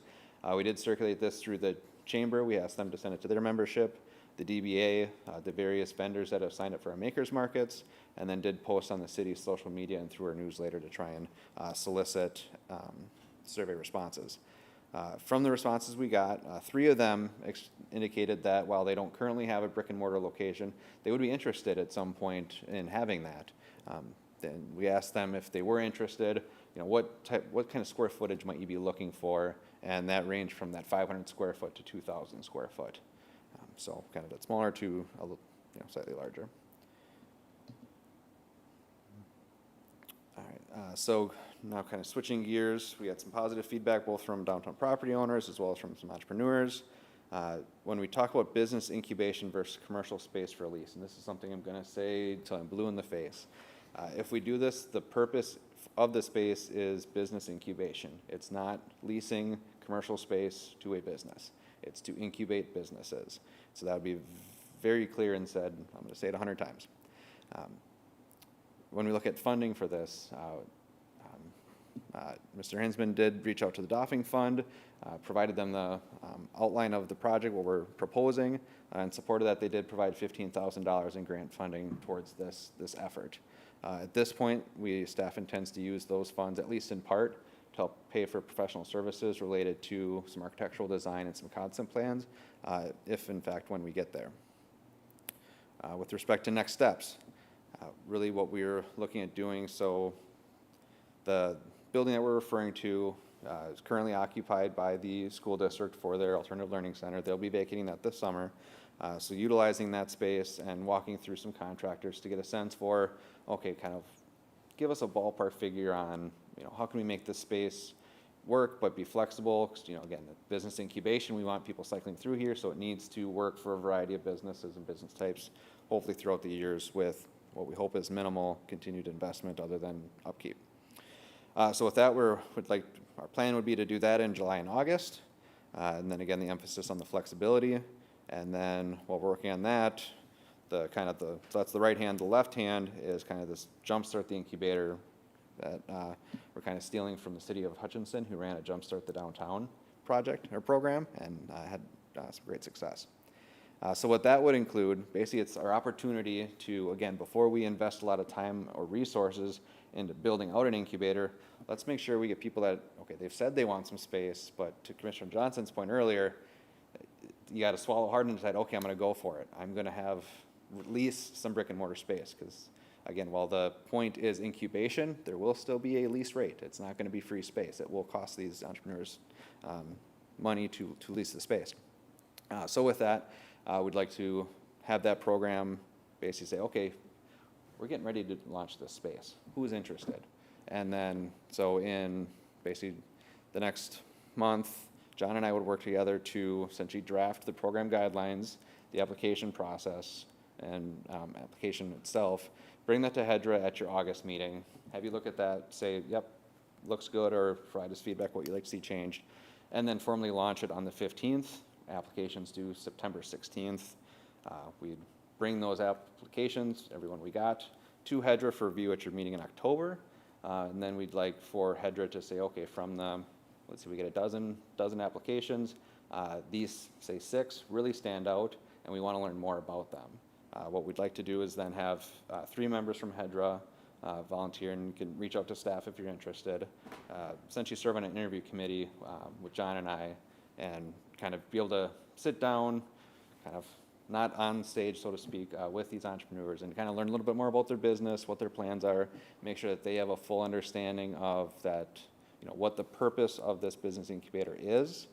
We did circulate this through the chamber. We asked them to send it to their membership, the DBA, the various vendors that have signed up for our makers markets, and then did post on the city's social media and through our newsletter to try and solicit survey responses. From the responses we got, 3 of them indicated that while they don't currently have a brick and mortar location, they would be interested at some point in having that. Then we asked them if they were interested, you know, what kind of square footage might you be looking for, and that ranged from that 500 square foot to 2,000 square foot. So kind of that smaller to a little, you know, slightly larger. All right, so now kind of switching gears, we had some positive feedback both from downtown property owners as well as from some entrepreneurs. When we talk about business incubation versus commercial space for lease, and this is something I'm going to say till I'm blue in the face. If we do this, the purpose of the space is business incubation. It's not leasing commercial space to a business. It's to incubate businesses. So that would be very clear and said, I'm going to say it 100 times. When we look at funding for this, Mr. Hinsman did reach out to the Doffing Fund, provided them the outline of the project, what we're proposing, and supported that they did provide $15,000 in grant funding towards this effort. At this point, staff intends to use those funds, at least in part, to help pay for professional services related to some architectural design and some concept plans, if in fact when we get there. With respect to next steps, really what we're looking at doing, so the building that we're referring to is currently occupied by the school district for their alternative learning center. They'll be vacating that this summer. So utilizing that space and walking through some contractors to get a sense for, okay, kind of give us a ballpark figure on, you know, how can we make this space work but be flexible? 'Cause, you know, again, the business incubation, we want people cycling through here, so it needs to work for a variety of businesses and business types, hopefully throughout the years with what we hope is minimal continued investment other than upkeep. So with that, our plan would be to do that in July and August, and then again, the emphasis on the flexibility. And then while we're working on that, so that's the right hand. The left hand is kind of this Jumpstart the Incubator that we're kind of stealing from the city of Hutchinson, who ran a Jumpstart the Downtown project or program and had some great success. So what that would include, basically it's our opportunity to, again, before we invest a lot of time or resources into building out an incubator, let's make sure we get people that, okay, they've said they want some space, but to Commissioner Johnson's point earlier, you got to swallow hard and decide, okay, I'm going to go for it. I'm going to have lease some brick and mortar space because, again, while the point is incubation, there will still be a lease rate. It's not going to be free space. It will cost these entrepreneurs money to lease the space. So with that, we'd like to have that program basically say, okay, we're getting ready to launch this space. Who's interested? And then, so in basically the next month, John and I would work together to essentially draft the program guidelines, the application process, and application itself. Bring that to HEDRA at your August meeting. Have you look at that, say, yep, looks good, or provide us feedback what you'd like to see changed. And then formally launch it on the 15th. Applications due September 16th. We'd bring those applications, everyone we got, to HEDRA for review at your meeting in October. And then we'd like for HEDRA to say, okay, from the let's see, we get a dozen applications. These, say 6, really stand out, and we want to learn more about them. What we'd like to do is then have 3 members from HEDRA volunteer, and you can reach out to staff if you're interested. Essentially serve on an interview committee with John and I, and kind of be able to sit down, kind of not on stage, so to speak, with these entrepreneurs, and kind of learn a little bit more about their business, what their plans are, make sure that they have a full understanding of that, what the purpose of this business incubator is,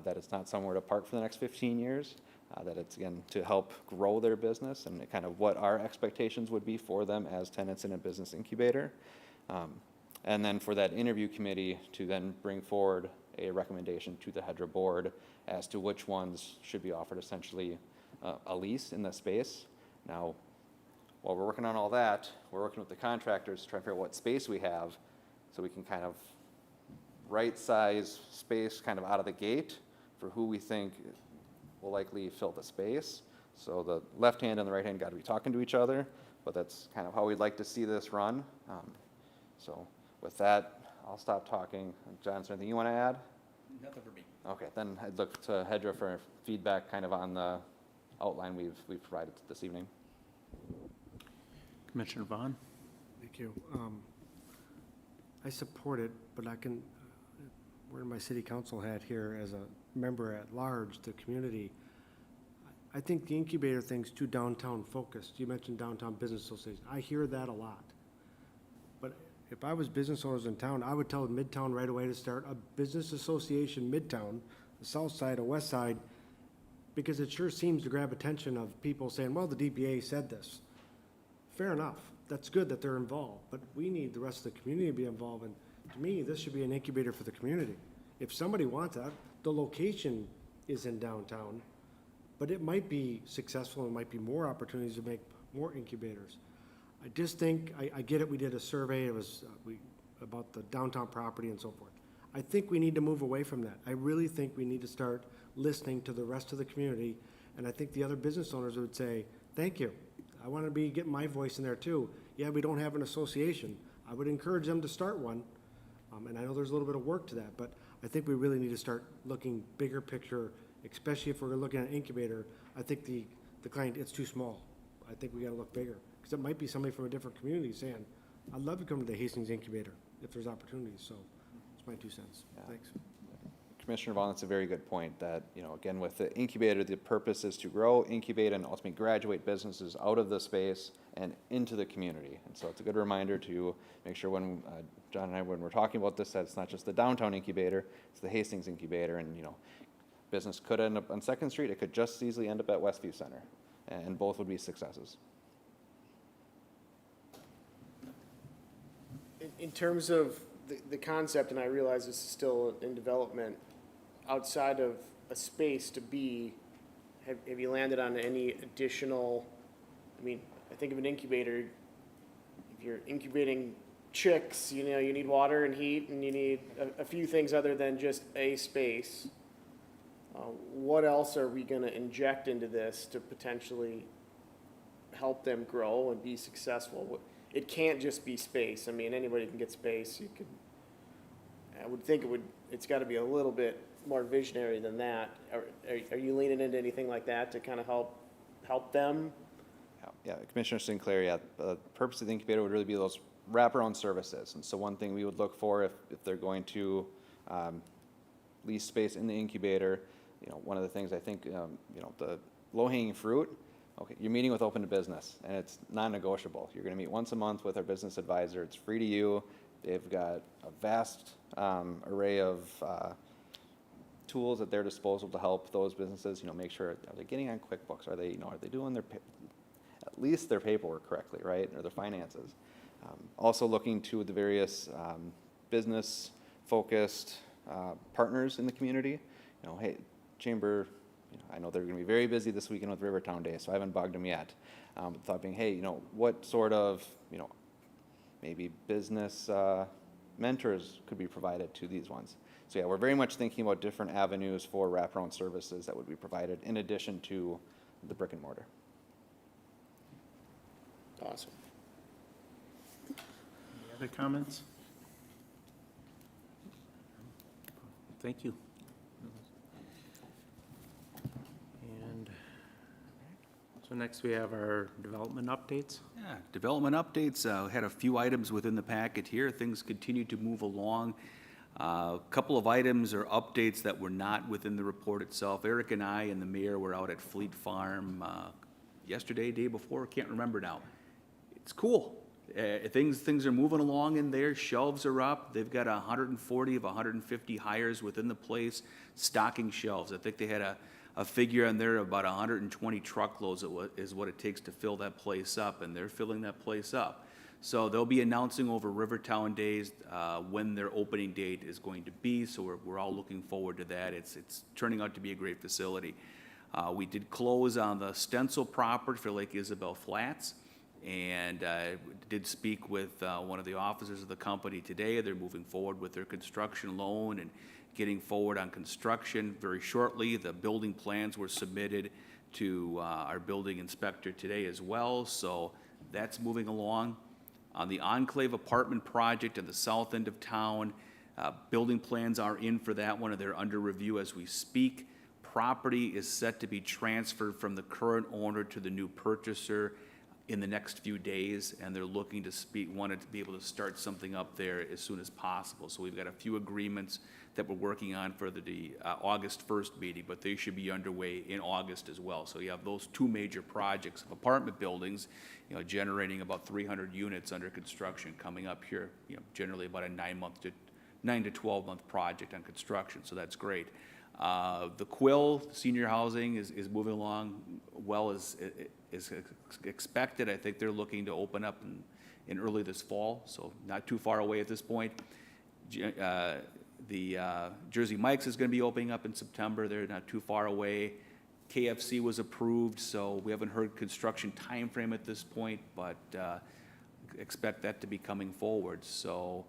that it's not somewhere to park for the next 15 years, that it's, again, to help grow their business, and kind of what our expectations would be for them as tenants in a business incubator. And then for that interview committee to then bring forward a recommendation to the HEDRA board as to which ones should be offered essentially a lease in the space. Now, while we're working on all that, we're working with the contractors to try to figure out what space we have so we can kind of right size space kind of out of the gate for who we think will likely fill the space. So the left hand and the right hand got to be talking to each other, but that's kind of how we'd like to see this run. So with that, I'll stop talking. John, is there anything you want to add? Nothing for me. Okay, then I'd look to HEDRA for feedback kind of on the outline we've provided this evening. Commissioner Vaughn? Thank you. I support it, but I can, wearing my city council hat here as a member at large, the community, I think the incubator thing's too downtown focused. You mentioned downtown business association. I hear that a lot. But if I was business owners in town, I would tell Midtown right away to start a business association Midtown, the south side or west side, because it sure seems to grab attention of people saying, well, the DPA said this. Fair enough. That's good that they're involved, but we need the rest of the community to be involved. And to me, this should be an incubator for the community. If somebody wants that, the location is in downtown, but it might be successful and might be more opportunities to make more incubators. I just think, I get it, we did a survey, it was about the downtown property and so forth. I think we need to move away from that. I really think we need to start listening to the rest of the community, and I think the other business owners would say, thank you. I want to be getting my voice in there too. Yeah, we don't have an association. I would encourage them to start one, and I know there's a little bit of work to that, but I think we really need to start looking bigger picture, especially if we're looking at an incubator. I think the client, it's too small. I think we got to look bigger, because it might be somebody from a different community saying, I'd love to come to the Hastings incubator if there's opportunities. So it's my 2 cents. Yeah. Thanks. Commissioner Vaughn, that's a very good point that, again, with the incubator, the purpose is to grow, incubate, and ultimately graduate businesses out of the space and into the community. And so it's a good reminder to make sure when John and I, when we're talking about this, that it's not just the downtown incubator, it's the Hastings incubator. And, business could end up on 2nd Street. It could just as easily end up at Westview Center, and both would be successes. In terms of the concept, and I realize this is still in development, outside of a space to be, have you landed on any additional, I think of an incubator, if you're incubating chicks, you need water and heat, and you need a few things other than just a space. What else are we going to inject into this to potentially help them grow and be successful? It can't just be space. Anybody can get space. I would think it's got to be a little bit more visionary than that. Are you leaning into anything like that to kind of help them? Yeah, Commissioner Sinclair, yeah, the purpose of the incubator would really be those wraparound services. And so one thing we would look for if they're going to lease space in the incubator, one of the things I think, the low-hanging fruit, okay, you're meeting with Open to Business, and it's non-negotiable. You're going to meet once a month with our business advisor. It's free to you. They've got a vast array of tools at their disposal to help those businesses, make sure, are they getting on QuickBooks? Are they doing at least their paperwork correctly, right? Or their finances. Also looking to the various business-focused partners in the community. Hey, Chamber, I know they're going to be very busy this weekend with Rivertown Day, so I haven't bugged them yet. But the thought being, hey, what sort of, maybe business mentors could be provided to these ones. So yeah, we're very much thinking about different avenues for wraparound services that would be provided in addition to the brick and mortar. Awesome. Any other comments? thank you. And so next we have our development updates. Yeah, development updates, had a few items within the packet here. Things continue to move along. A couple of items or updates that were not within the report itself. Eric and I and the mayor were out at Fleet Farm yesterday, day before, can't remember now. It's cool. Things are moving along in there. Shelves are up. They've got 140 of 150 hires within the place stocking shelves. I think they had a figure on there of about 120 truckloads is what it takes to fill that place up, and they're filling that place up. So they'll be announcing over Rivertown Days when their opening date is going to be, so we're all looking forward to that. It's turning out to be a great facility. We did close on the Stencil property for Lake Isabel Flats, and did speak with one of the officers of the company today. They're moving forward with their construction loan and getting forward on construction very shortly. The building plans were submitted to our building inspector today as well, so that's moving along. On the Enclave apartment project at the south end of town, building plans are in for that one, and they're under review as we speak. Property is set to be transferred from the current owner to the new purchaser in the next few days, and they're looking to wanted to be able to start something up there as soon as possible. So we've got a few agreements that we're working on for the August 1st meeting, but they should be underway in August as well. So you have those two major projects of apartment buildings, generating about 300 units under construction coming up here, generally about a 9 to 12 month project on construction, so that's great. The Quill senior housing is moving along well as expected. I think they're looking to open up in early this fall, so not too far away at this point. The Jersey Mike's is going to be opening up in September. They're not too far away. KFC was approved, so we haven't heard construction time frame at this point, but expect that to be coming forward. So,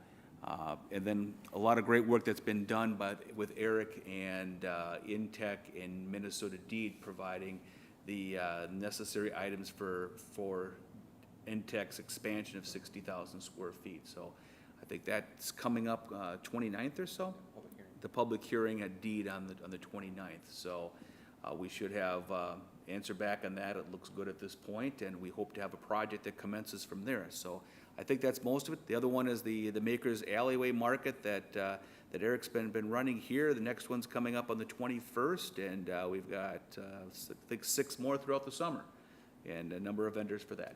and then a lot of great work that's been done with Eric and Intech and Minnesota Deed providing the necessary items for Intech's expansion of 60,000 square feet. So I think that's coming up 29th or so. The public hearing at Deed on the 29th. So we should have answer back on that. It looks good at this point, and we hope to have a project that commences from there. So I think that's most of it. The other one is the Makers Alleyway Market that Eric's been running here. The next one's coming up on the 21st, and we've got I think 6 more throughout the summer, and a number of vendors for that.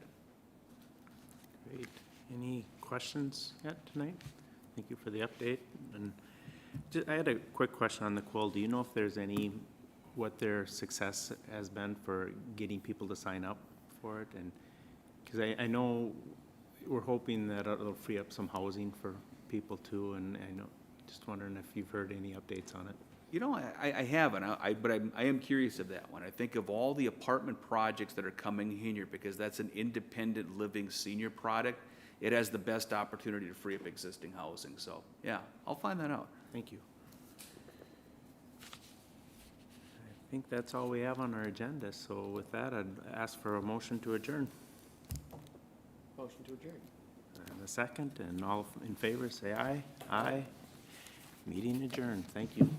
Great. Any questions yet tonight? Thank you for the update. And I had a quick question on the Quill. Do you know if there's what their success has been for getting people to sign up for it? And because I know we're hoping that it'll free up some housing for people too, and I know, just wondering if you've heard any updates on it. I haven't, but I am curious of that one. I think of all the apartment projects that are coming here, because that's an independent living senior product, it has the best opportunity to free up existing housing. So, yeah, I'll find that out. Thank you. I think that's all we have on our agenda. So with that, I'd ask for a motion to adjourn. Motion to adjourn. And a second, and all in favor, say aye. Aye. Meeting adjourned. Thank you.